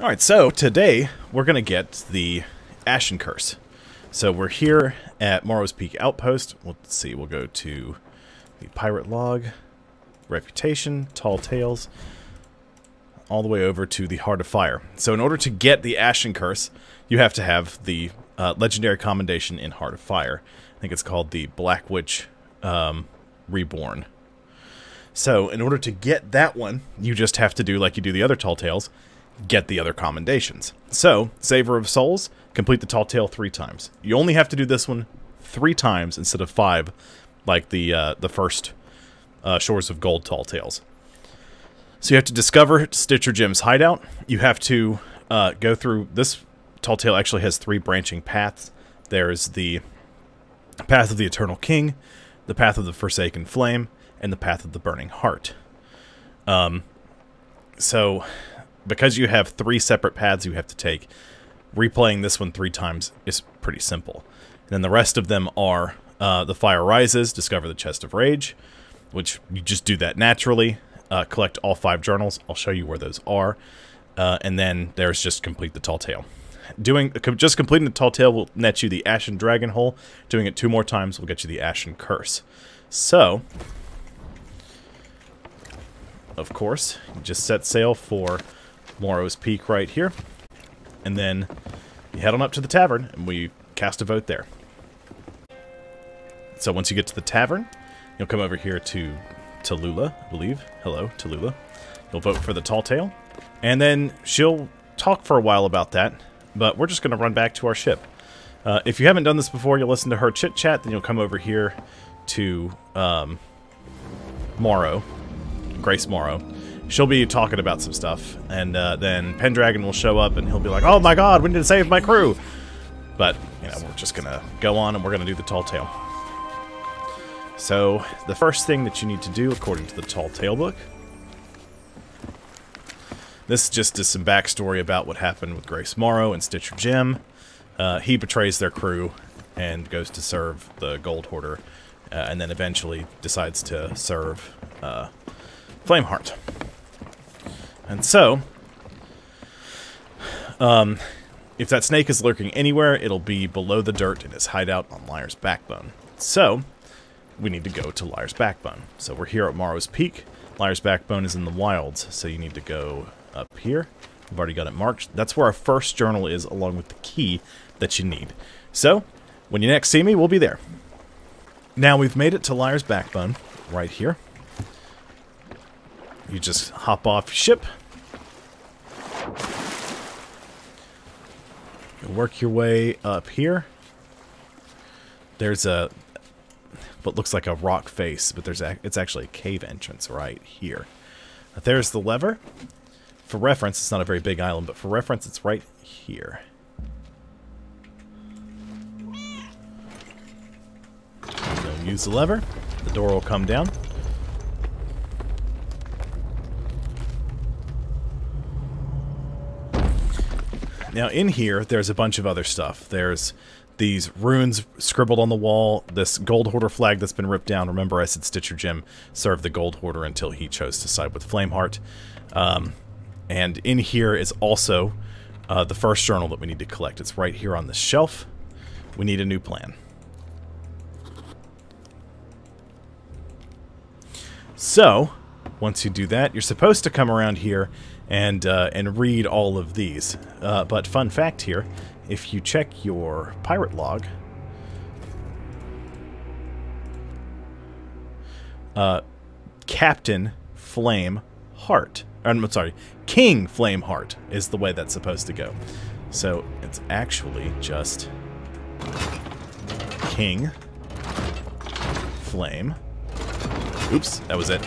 Alright, so today we're going to get the Ashen Curse. So we're here at Morrow's Peak Outpost. Let's see, we'll go to the Pirate Log, Reputation, Tall Tales, all the way over to the Heart of Fire. So in order to get the Ashen Curse, you have to have the legendary commendation in Heart of Fire. I think it's called the Black Witch Reborn. So in order to get that one, you just have to do like you do the other Tall Tales, get the other commendations. So, Savor of Souls, complete the Tall Tale 3 times. You only have to do this one 3 times instead of 5, like the first Shores of Gold Tall Tales. So you have to discover Stitcher Jim's hideout. You have to go through, this Tall Tale actually has 3 branching paths. There's the Path of the Eternal King, the Path of the Forsaken Flame, and the Path of the Burning Heart. So because you have 3 separate paths you have to take, replaying this one 3 times is pretty simple. And then the rest of them are the Fire Rises, discover the Chest of Rage, which you just do that naturally. Collect all 5 journals. I'll show you where those are. And then there's just complete the Tall Tale. Just completing the Tall Tale will net you the Ashen Dragon Hole. Doing it 2 more times will get you the Ashen Curse. So, of course, you just set sail for Morrow's Peak right here, and then you head on up to the tavern, and we cast a vote there. So once you get to the tavern, you'll come over here to Tallulah, I believe. Hello, Tallulah. You'll vote for the Tall Tale, and then she'll talk for a while about that, but we're just going to run back to our ship. If you haven't done this before, you'll listen to her chit-chat, then you'll come over here to Morrow, Grace Morrow. She'll be talking about some stuff, and then Pendragon will show up, and he'll be like, "Oh my god, we need to save my crew!" But, you know, we're just gonna go on, and we're gonna do the Tall Tale. So, the first thing that you need to do, according to the Tall Tale book, this just is some backstory about what happened with Grace Morrow and Stitcher Jim. He betrays their crew and goes to serve the Gold Hoarder, and then eventually decides to serve Flameheart. And so, if that snake is lurking anywhere, it'll be below the dirt in his hideout on Liar's Backbone. So, we need to go to Liar's Backbone. So we're here at Morrow's Peak. Liar's Backbone is in the wilds, so you need to go up here. We've already got it marked. That's where our first journal is, along with the key that you need. So, when you next see me, we'll be there. Now we've made it to Liar's Backbone, right here. You just hop off ship. You work your way up here. There's what looks like a rock face, but it's actually a cave entrance right here. There's the lever. For reference, it's not a very big island, but for reference, it's right here. You'll use the lever. The door will come down. Now in here, there's a bunch of other stuff. There's these runes scribbled on the wall, this Gold Hoarder flag that's been ripped down. Remember I said Stitcher Jim served the Gold Hoarder until he chose to side with Flameheart. And in here is also the first journal that we need to collect. It's right here on the shelf. We need a new plan. So, once you do that, you're supposed to come around here and read all of these. But fun fact here, if you check your pirate log, Captain Flameheart, I'm sorry, King Flameheart is the way that's supposed to go. So it's actually just King Flame. Oops, that was it.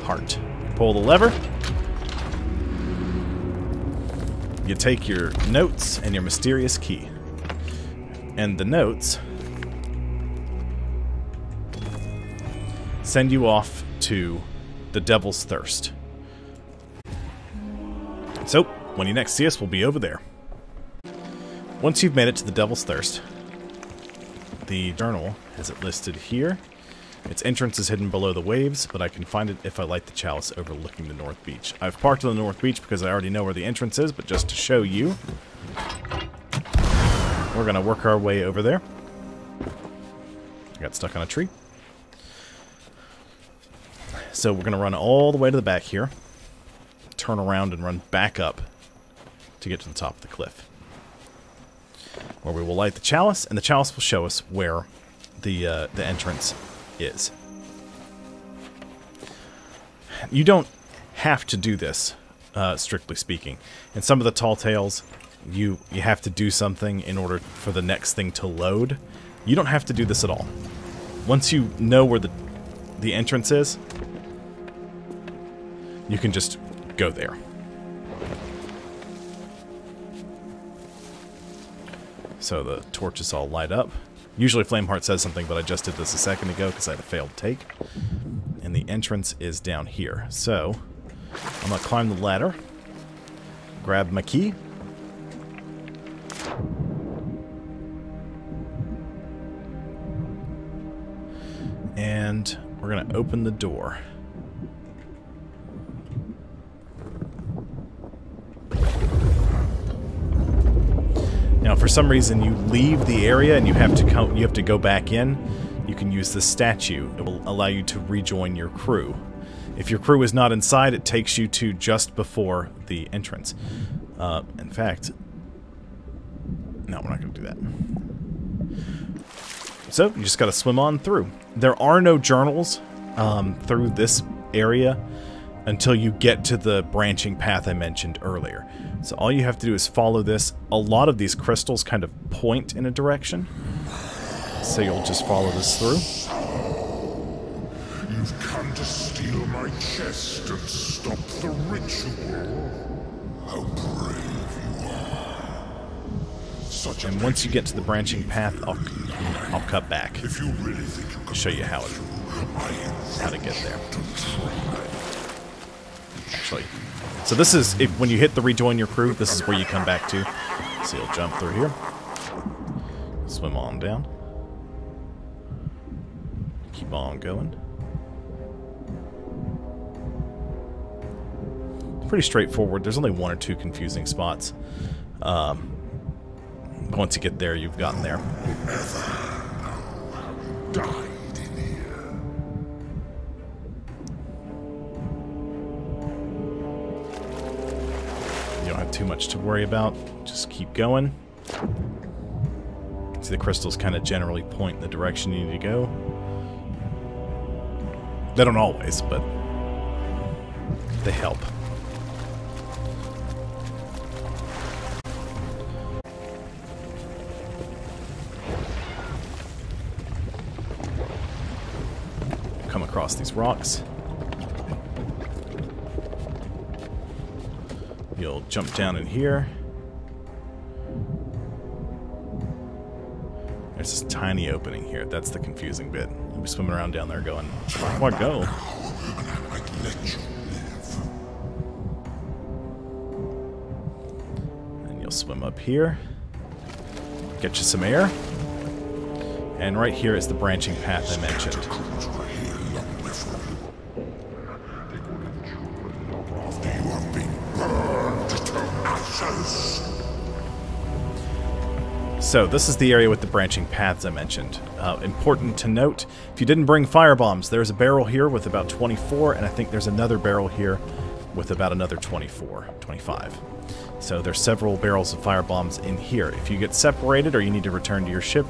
Heart. Pull the lever. You take your notes and your mysterious key. And the notes send you off to the Devil's Thirst. So, when you next see us, we'll be over there. Once you've made it to the Devil's Thirst, the journal has it listed here. Its entrance is hidden below the waves, but I can find it if I light the chalice overlooking the North Beach. I've parked on the North Beach because I already know where the entrance is, but just to show you, we're going to work our way over there. I got stuck on a tree. So we're going to run all the way to the back here, turn around and run back up to get to the top of the cliff, where we will light the chalice, and the chalice will show us where the entrance is. You don't have to do this, strictly speaking. In some of the tall tales, you have to do something in order for the next thing to load. You don't have to do this at all. Once you know where the entrance is, you can just go there. So the torches all light up. Usually Flameheart says something, but I just did this a second ago because I had a failed take. And the entrance is down here. So I'm going to climb the ladder, grab my key, and we're going to open the door. Now, for some reason, you leave the area and you have to go back in. You can use the statue. It will allow you to rejoin your crew. If your crew is not inside, it takes you to just before the entrance. In fact, no, we're not going to do that. So you just got to swim on through. There are no journals through this area until you get to the branching path I mentioned earlier. So all you have to do is follow this. A lot of these crystals kind of point in a direction. So you'll just follow this through. You've come to steal my chest and stop the ritual. How brave you are. And once you get to the branching path, I'll cut back. If you really think you can show you how to get there. Actually, so this is when you hit the rejoin your crew. This is where you come back to. So you'll jump through here, swim on down, keep on going. Pretty straightforward. There's only one or two confusing spots. But once you get there, you've gotten there. Died in here. You don't have too much to worry about. Just keep going. See, the crystals kind of generally point in the direction you need to go. They don't always, but they help. Come across these rocks. You'll jump down in here. There's this tiny opening here. That's the confusing bit. You'll be swimming around down there going, where do I go? And you'll swim up here. Get you some air. And right here is the branching path I mentioned. So this is the area with the branching paths I mentioned. Important to note, if you didn't bring fire bombs, there's a barrel here with about 24, and I think there's another barrel here with about another 24, 25. So there's several barrels of fire bombs in here. If you get separated or you need to return to your ship,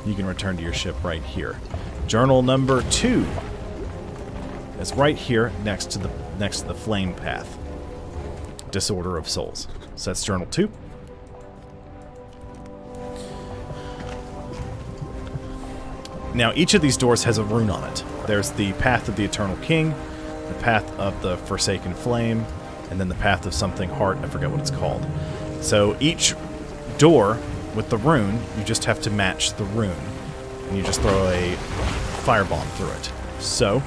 you can return to your ship right here. Journal number 2 is right here next to the flame path. Disorder of Souls. So that's journal 2. Now, each of these doors has a rune on it. There's the Path of the Eternal King, the Path of the Forsaken Flame, and then the Path of something Heart. I forget what it's called. So each door with the rune, you just have to match the rune. And you just throw a firebomb through it. So,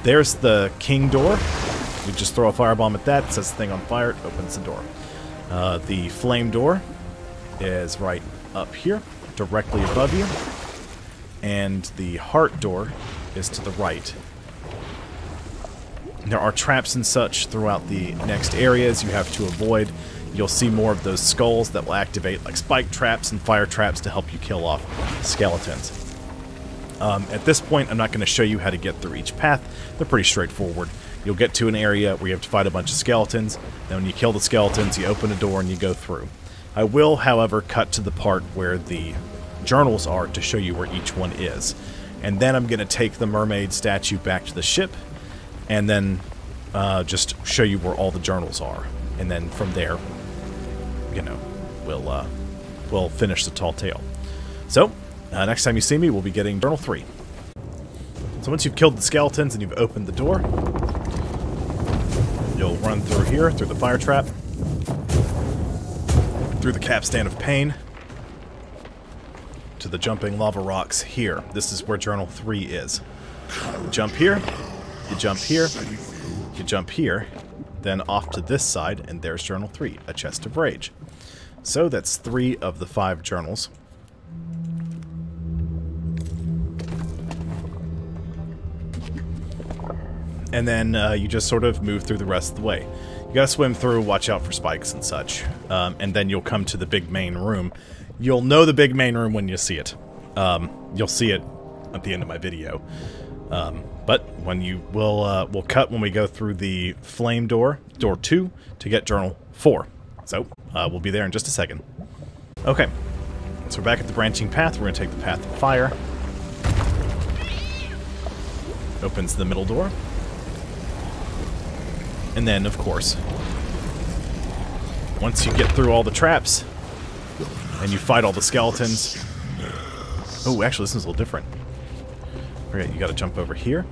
there's the King door. You just throw a firebomb at that, sets the thing on fire, it opens the door. The Flame door is right up here, directly above you. And the Heart door is to the right. There are traps and such throughout the next areas you have to avoid. You'll see more of those skulls that will activate, like spike traps and fire traps to help you kill off skeletons. At this point, I'm not going to show you how to get through each path. They're pretty straightforward. You'll get to an area where you have to fight a bunch of skeletons. Then when you kill the skeletons, you open a door and you go through. I will, however, cut to the part where the journals are to show you where each one is. And then I'm going to take the mermaid statue back to the ship and then just show you where all the journals are. And then from there, you know, we'll finish the tall tale. So, next time you see me, we'll be getting Journal 3. So once you've killed the skeletons and you've opened the door, you'll run through here, through the fire trap, through the capstan of pain, to the jumping lava rocks here. This is where Journal 3 is. You jump here, you jump here, you jump here, then off to this side, and there's Journal 3, a chest of rage. So that's 3 of the 5 journals. And then you just sort of move through the rest of the way. You gotta swim through, watch out for spikes and such. And then you'll come to the big main room. You'll know the big main room when you see it. You'll see it at the end of my video. But when you we'll cut when we go through the flame door, door 2, to get Journal 4. So, we'll be there in just a second. Okay, so we're back at the branching path. We're going to take the path of fire. Opens the middle door. And then, of course, once you get through all the traps, and you fight all the skeletons... Oh, actually, this is a little different. Okay, you gotta jump over here.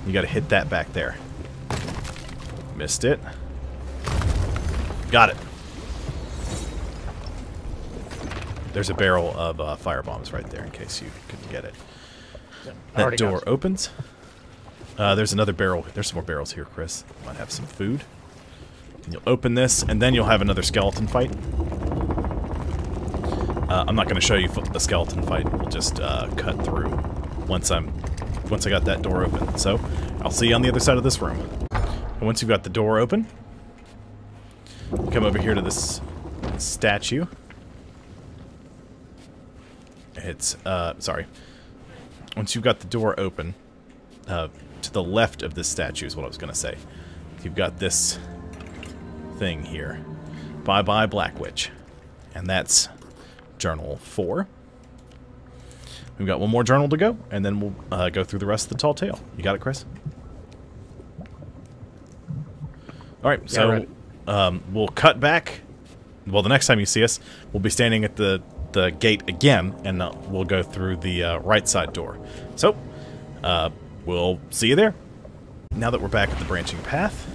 You gotta hit that back there. Missed it. Got it. There's a barrel of fire bombs right there in case you couldn't get it. That door opens. There's another barrel. There's some more barrels here, Chris. Might have some food. And you'll open this, and then you'll have another skeleton fight. I'm not going to show you the skeleton fight. We'll just cut through once I got that door open. So I'll see you on the other side of this room. And once you've got the door open, you come over here to this statue. It's sorry. Once you've got the door open, to the left of this statue is what I was going to say. You've got this thing here. Bye bye Black Witch. And that's Journal 4. We've got one more journal to go, and then we'll go through the rest of the tall tale. You got it, Chris? Alright, so we'll cut back. Well, the next time you see us, we'll be standing at the gate again, and we'll go through the right side door. So, we'll see you there. Now that we're back at the branching path,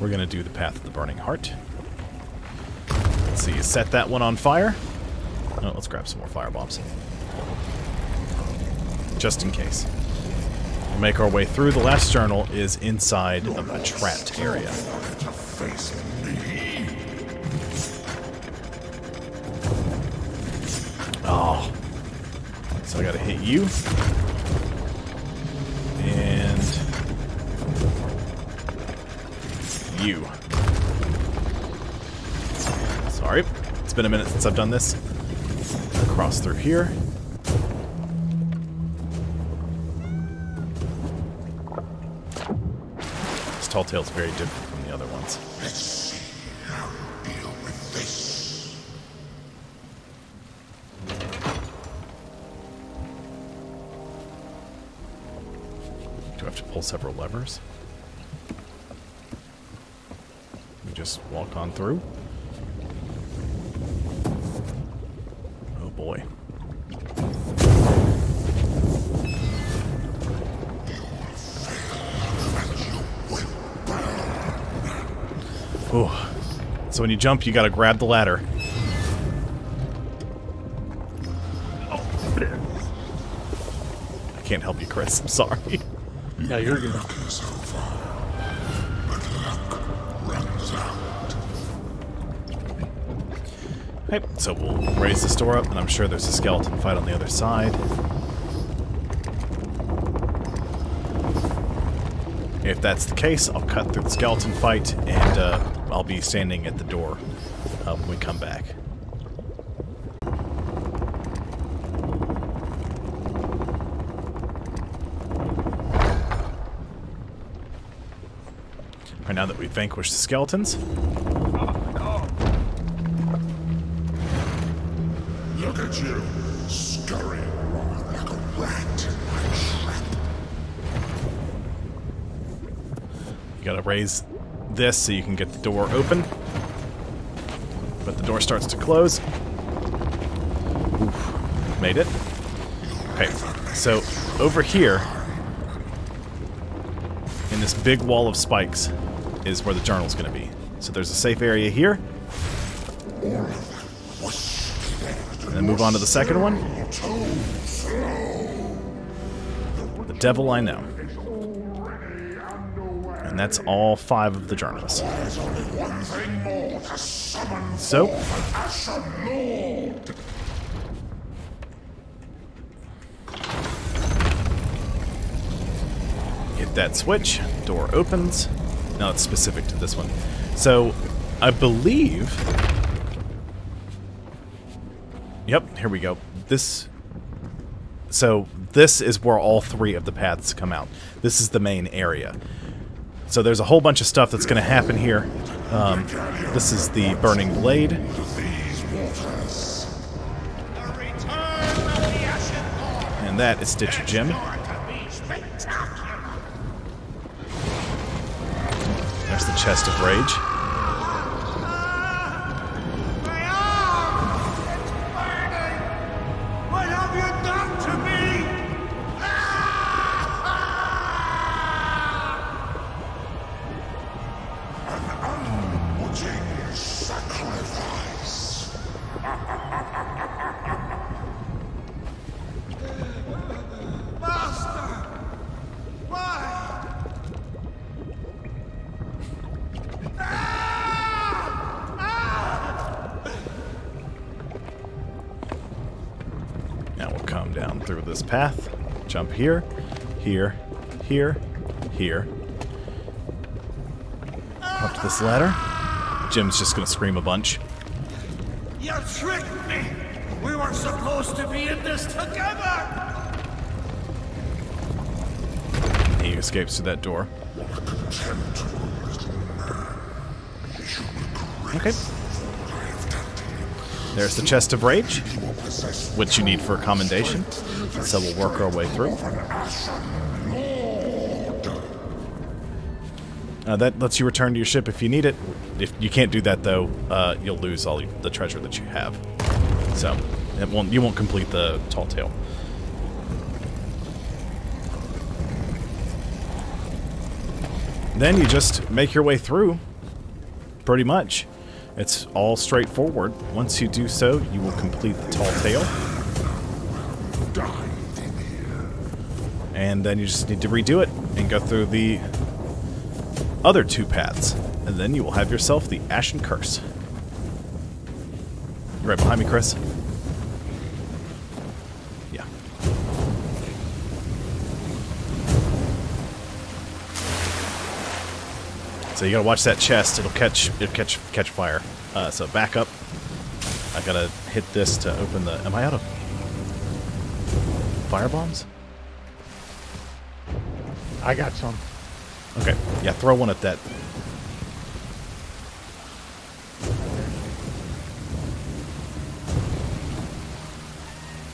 we're going to do the Path of the Burning Heart. Let's see, set that one on fire. Oh, let's grab some more fire bombs. Just in case. We'll make our way through. The last journal is inside of a trapped area. Oh. So I gotta hit you. And you. Sorry. It's been a minute since I've done this. Cross through here. This tall tale is very different from the other ones. Let's see how you deal with this. Do I have to pull several levers? We just walk on through. Oh boy. Oh. So when you jump, you gotta grab the ladder. I can't help you, Chris. I'm sorry. Yeah, you're good. So far, but luck runs out. Okay, so we'll raise this door up, and I'm sure there's a skeleton fight on the other side. If that's the case, I'll cut through the skeleton fight, and I'll be standing at the door when we come back. Alright, now that we've vanquished the skeletons... Look at you, scurrying around like a rat in my trap. You gotta raise this so you can get the door open. But the door starts to close. Oof. Made it. Okay, so over here, in this big wall of spikes, is where the journal's gonna be. So there's a safe area here. And then move on to the second one. The devil I know. And that's all 5 of the journalists. So, hit that switch, door opens. No, it's specific to this one. So, I believe... Yep, here we go. So this is where all 3 of the paths come out. This is the main area. So there's a whole bunch of stuff that's going to happen here. This is the Burning Blade. And that is Stitcher Jim. There's the Chest of Rage. Down through this path, jump here, here, here, here, up to this ladder. Jim's just gonna scream a bunch. You tricked me! We were supposed to be in this together! He escapes through that door. Okay. There's the Chest of Rage, which you need for commendation. So we'll work our way through. That lets you return to your ship if you need it. If you can't do that, though, you'll lose all the treasure that you have. So you won't complete the Tall Tale. Then you just make your way through, pretty much. It's all straightforward. Once you do so, you will complete the Tall Tale. And then you just need to redo it and go through the other 2 paths. And then you will have yourself the Ashen Curse. You're right behind me, Chris. Yeah. So you gotta watch that chest. It'll catch fire. So back up. I gotta hit this to open the... Am I out of fire bombs? I got some. Okay. Yeah, throw one at that.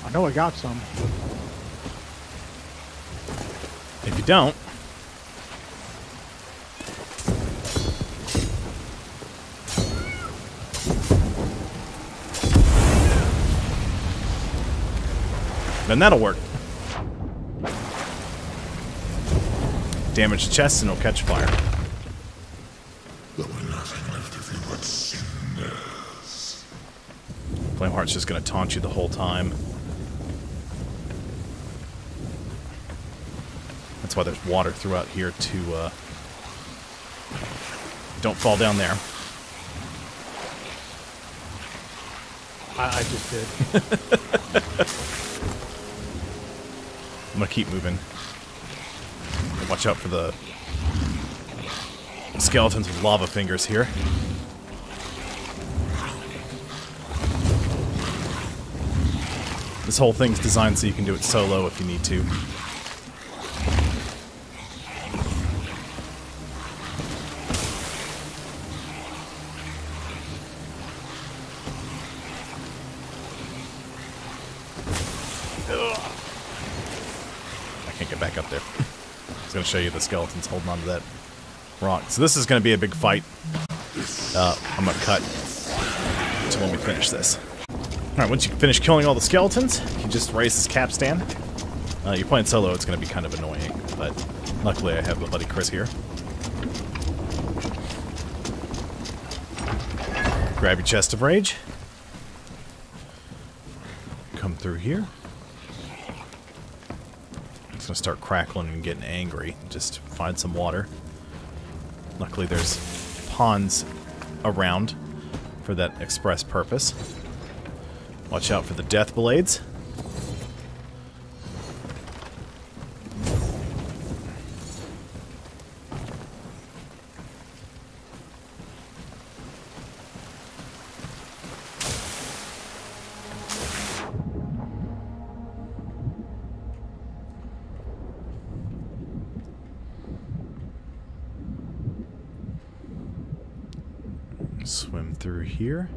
I know I got some. If you don't... then that'll work. Damage the chest and it'll catch fire. There will nothing left of you but cinders. Flameheart's just gonna taunt you the whole time. That's why there's water throughout here to don't fall down there. I just did. I'm gonna keep moving. Watch out for the skeletons with lava fingers here. This whole thing's designed so you can do it solo if you need to. I can't get back up there. I was going to show you the skeletons holding onto that rock. So this is going to be a big fight. I'm going to cut until when we finish this. Alright, once you finish killing all the skeletons, you just raise this capstan. You're playing solo, it's going to be kind of annoying, but luckily I have my buddy Chris here. Grab your chest of rage. Come through here. It's going to start crackling and getting angry. Just find some water. Luckily there's ponds around for that express purpose. Watch out for the death blades. Swim through here.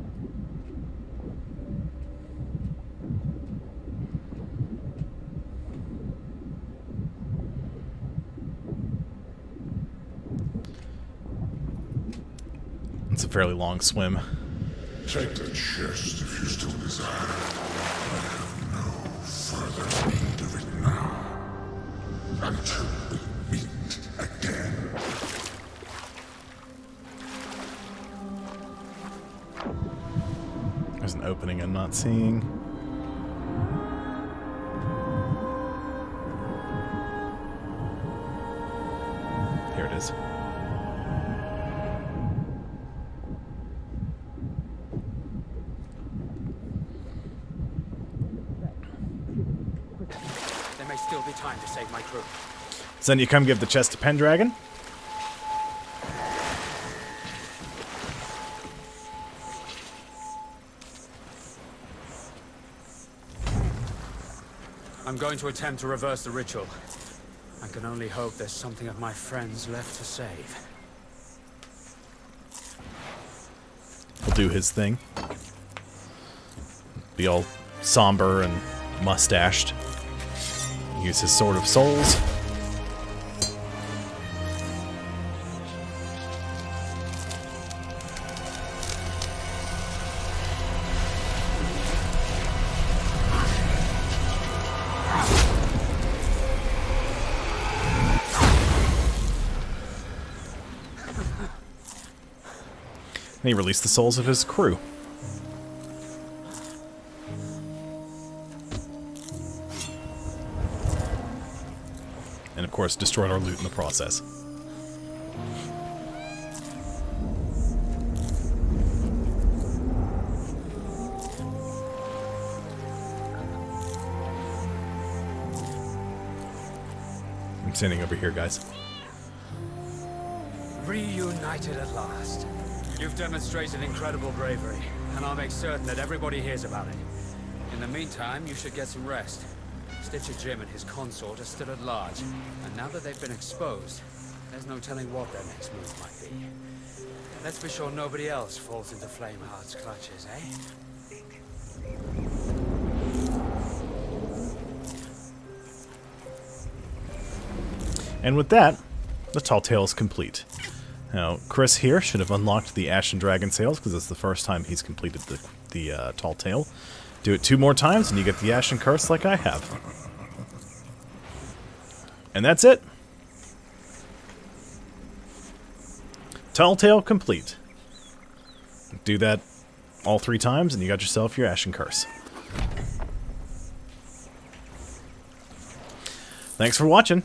It's a fairly long swim. Take the chest if you still desire. I have no further need of it now. Until we meet again. There's an opening I'm not seeing. Here it is. There may still be time to save my crew. So then you come give the chest to Pendragon. I'm going to attempt to reverse the ritual. I can only hope there's something of my friends left to save. He'll do his thing. Be all somber and mustached. Use his Sword of Souls. And he released the souls of his crew. And of course, destroyed our loot in the process. I'm standing over here, guys. Reunited at last. You've demonstrated incredible bravery, and I'll make certain that everybody hears about it. In the meantime, you should get some rest. Stitcher Jim and his consort are still at large, and now that they've been exposed, there's no telling what their next move might be. Let's be sure nobody else falls into Flameheart's clutches, eh? And with that, the Tall Tale is complete. Now, Chris here should have unlocked the Ashen Dragon Sails, because it's the first time he's completed the Tall Tale. Do it 2 more times, and you get the Ashen Curse like I have. And that's it. Tall Tale complete. Do that all 3 times, and you got yourself your Ashen Curse. Thanks for watching.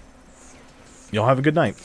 Y'all have a good night.